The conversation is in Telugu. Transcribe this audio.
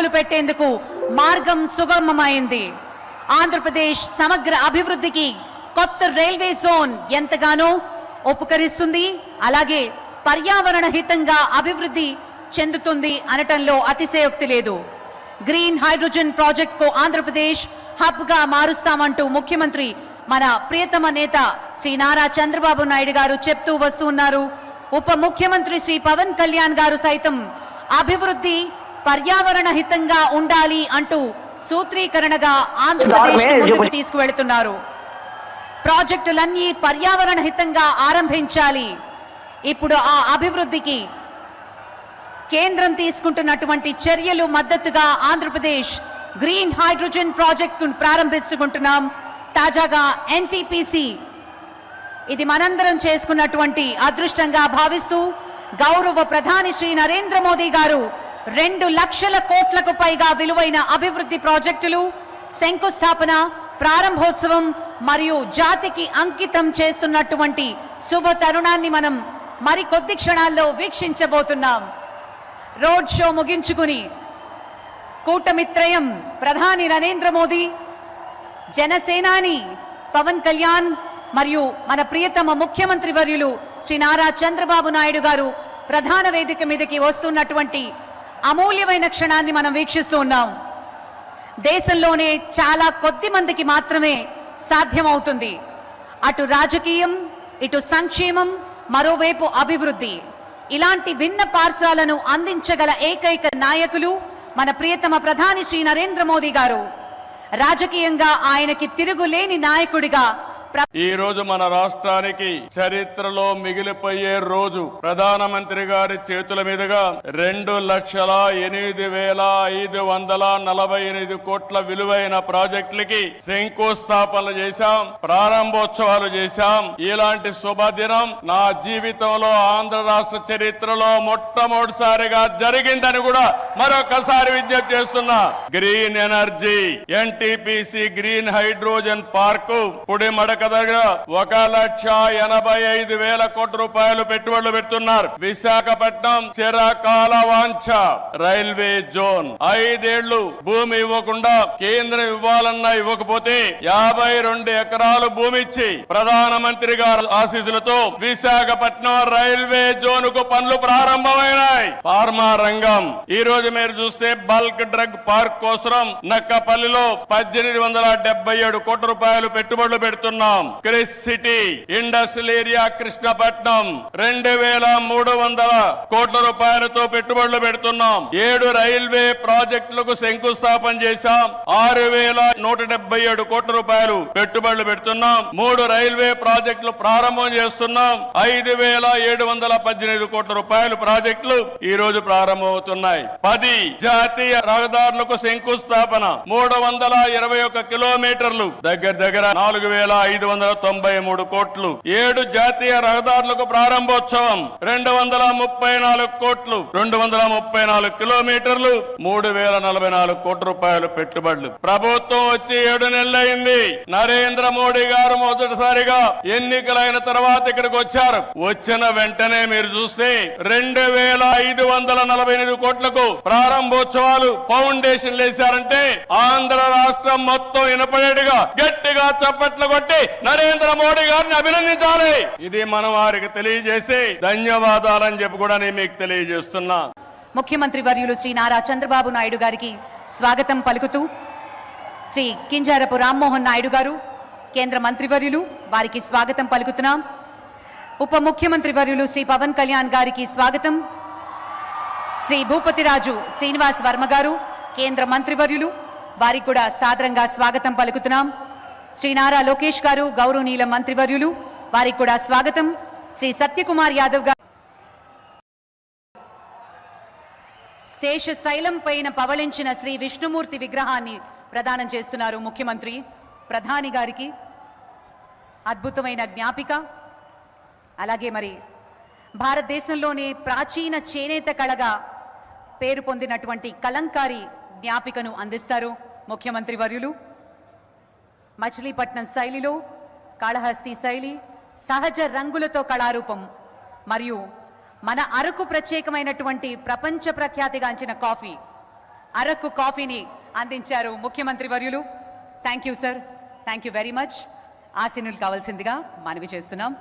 అడుగులు పెట్టేందుకు మార్గం సుగమమైంది. ఆంధ్రప్రదేశ్ సమగ్ర అభివృద్ధికి కొత్త రైల్వే జోన్ ఎంతగానో ఉపకరిస్తుంది. అలాగే పర్యావరణ హితంగా అభివృద్ధి చెందుతుంది అనటంలో అతిశయోక్తి లేదు. గ్రీన్ హైడ్రోజన్ ప్రాజెక్ట్ కు ఆంధ్రప్రదేశ్ హబ్ గా మారుస్తామంటూ ముఖ్యమంత్రి మన ప్రియతమ నేత శ్రీ నారా చంద్రబాబు నాయుడు గారు చెప్తూ వస్తున్నారు. ఉప ముఖ్యమంత్రి శ్రీ పవన్ కళ్యాణ్ గారు సైతం అభివృద్ధి పర్యావరణ హితంగా ఉండాలి అంటూ సూత్రీకరణగా ఆంధ్రప్రదేశ్ ముందుకు తీసుకువెళుతున్నారు. ప్రాజెక్టులన్నీ పర్యావరణ హితంగా ఆరంభించాలి. ఇప్పుడు ఆ అభివృద్ధికి కేంద్రం తీసుకుంటున్నటువంటి చర్యలు మద్దతుగా ఆంధ్రప్రదేశ్ గ్రీన్ హైడ్రోజన్ ప్రాజెక్టు ప్రారంభించుకుంటున్నాం. తాజాగా ఎన్టీపీసీ ఇది మనందరం చేసుకున్నటువంటి అదృష్టంగా భావిస్తూ గౌరవ ప్రధాని శ్రీ నరేంద్ర మోదీ గారు 2 లక్షల కోట్లకు పైగా విలువైన అభివృద్ధి ప్రాజెక్టులు శంకుస్థాపన, ప్రారంభోత్సవం మరియు జాతికి అంకితం చేస్తున్నటువంటి శుభ తరుణాన్ని మనం మరికొద్ది క్షణాల్లో వీక్షించబోతున్నాం. రోడ్ షో ముగించుకుని కూటమిత్రయం ప్రధాని నరేంద్ర మోదీ, జనసేనాని పవన్ కళ్యాణ్ మరియు మన ప్రియతమ ముఖ్యమంత్రి వర్యులు శ్రీ నారా చంద్రబాబు నాయుడు గారు ప్రధాన వేదిక మీదకి వస్తున్నటువంటి అమూల్యమైన క్షణాన్ని మనం వీక్షిస్తూ ఉన్నాం. దేశంలోనే చాలా కొద్ది మందికి మాత్రమే సాధ్యమవుతుంది అటు రాజకీయం, ఇటు సంక్షేమం, మరోవైపు అభివృద్ధి. ఇలాంటి భిన్న పార్శ్వాలను అందించగల ఏకైక నాయకులు మన ప్రియతమ ప్రధాని శ్రీ నరేంద్ర మోదీ గారు. రాజకీయంగా ఆయనకి తిరుగులేని నాయకుడిగా ఈ రోజు మన రాష్ట్రానికి చరిత్రలో మిగిలిపోయే రోజు. ప్రధానమంత్రి గారి చేతుల మీదుగా 2,08,548 కోట్ల విలువైన ప్రాజెక్టులకి శంకుస్థాపనలు చేశాం, ప్రారంభోత్సవాలు చేశాం. ఇలాంటి శుభదినం నా జీవితంలో ఆంధ్ర రాష్ట్ర చరిత్రలో మొట్టమొదటిసారిగా జరిగిందని కూడా మరొకసారి విజ్ఞప్తి చేస్తున్నా. Green energy NTPC green hydrogen park Pudimadaka దగ్గర 1,85,000 కోట్ల రూపాయలు పెట్టుబడులు పెడుతున్నారు. విశాఖపట్నం చిరకాల వాంఛ రైల్వే జోన్. 5 ఏళ్లు భూమి ఇవ్వకుండా కేంద్రం ఇవ్వాలన్నా ఇవ్వకపోతే 52 ఎకరాలు భూమి ఇచ్చి ప్రధానమంత్రి గారి ఆశీస్సులతో విశాఖపట్నం రైల్వే జోన్ కు పనులు ప్రారంభమైనాయి. ఫార్మా రంగం ఈ రోజు మీరు చూస్తే బల్క్ డ్రగ్ పార్క్ కోసం నక్కపల్లిలో 1,877 కోట్ల రూపాయలు పెట్టుబడులు పెడుతున్నారు. Chris city industrial area Krishnapatnam 2,300 కోట్ల రూపాయలతో పెట్టుబడులు పెడుతున్నాం. 7 రైల్వే ప్రాజెక్టులకు శంకుస్థాపన చేశాం. 6,177 కోట్ల రూపాయలు పెట్టుబడులు పెడుతున్నాం. 3 రైల్వే ప్రాజెక్టులు ప్రారంభం చేస్తున్నాం. 5,718 కోట్ల రూపాయలు ప్రాజెక్టులు ఈ రోజు ప్రారంభమవుతున్నాయి. 10 జాతీయ రహదారులకు శంకుస్థాపన, 321 కిలోమీటర్లు, దగ్గర 4,593 కోట్లు. 7 జాతీయ రహదారులకు ప్రారంభోత్సవం, 234 కోట్లు, 234 కిలోమీటర్లు, 3,044 కోట్ల రూపాయలు పెట్టుబడులు. ప్రభుత్వం వచ్చి 7 నెలలైంది. నరేంద్ర మోడీ గారు మొదటిసారిగా ఎన్నికలైన తర్వాత ఇక్కడికి వచ్చారు. వచ్చిన వెంటనే మీరు చూస్తే 2,548 కోట్లకు ప్రారంభోత్సవాలు, ఫౌండేషన్ వేశారంటే ఆంధ్ర రాష్ట్రం మొత్తం వినపడేట్టుగా గట్టిగా చప్పట్లు కొట్టి నరేంద్ర మోడీ గారిని అభినందించాలి. ఇది మనం వారికి తెలియజేసి ధన్యవాదాలని చెప్పి కూడా నేను మీకు తెలియజేస్తున్నా. ముఖ్యమంత్రి వర్యులు శ్రీ నారా చంద్రబాబు నాయుడు గారికి స్వాగతం పలుకుతూ శ్రీ కింజారపు రామ్మోహన్ నాయుడు గారు కేంద్ర మంత్రివర్యులు వారికి స్వాగతం పలుకుతున్నాం. ఉప ముఖ్యమంత్రి వర్యులు శ్రీ పవన్ కళ్యాణ్ గారికి స్వాగతం. శ్రీ భూపతిరాజు శ్రీనివాస్ వర్మ గారు కేంద్ర మంత్రివర్యులు వారికి కూడా సాదరంగా స్వాగతం పలుకుతున్నాం. శ్రీ నారా లోకేష్ గారు గౌరవనీయుల మంత్రివర్యులు వారికి కూడా స్వాగతం. శ్రీ సత్యకుమార్ యాదవ్ గారు శేషశైలం పైన పవళించిన శ్రీ విష్ణుమూర్తి విగ్రహాన్ని ప్రదానం చేస్తున్నారు ముఖ్యమంత్రి. ప్రధాని గారికి అద్భుతమైన జ్ఞాపిక, అలాగే మరి భారతదేశంలోనే ప్రాచీన చేనేత కళగా పేరు పొందినటువంటి కలంకారీ జ్ఞాపికను అందిస్తారు ముఖ్యమంత్రి వర్యులు. మచిలీపట్నం శైలిలో కాళహస్తి శైలి, సహజ రంగులతో కళారూపం మరియు మన అరకు ప్రత్యేకమైనటువంటి ప్రపంచ ప్రఖ్యాతిగాంచిన కాఫీ అరకు కాఫీని అందించారు ముఖ్యమంత్రి వర్యులు. Thank you sir, thank you very much. ఆశీనులు కావాల్సిందిగా మనవి చేస్తున్నాం.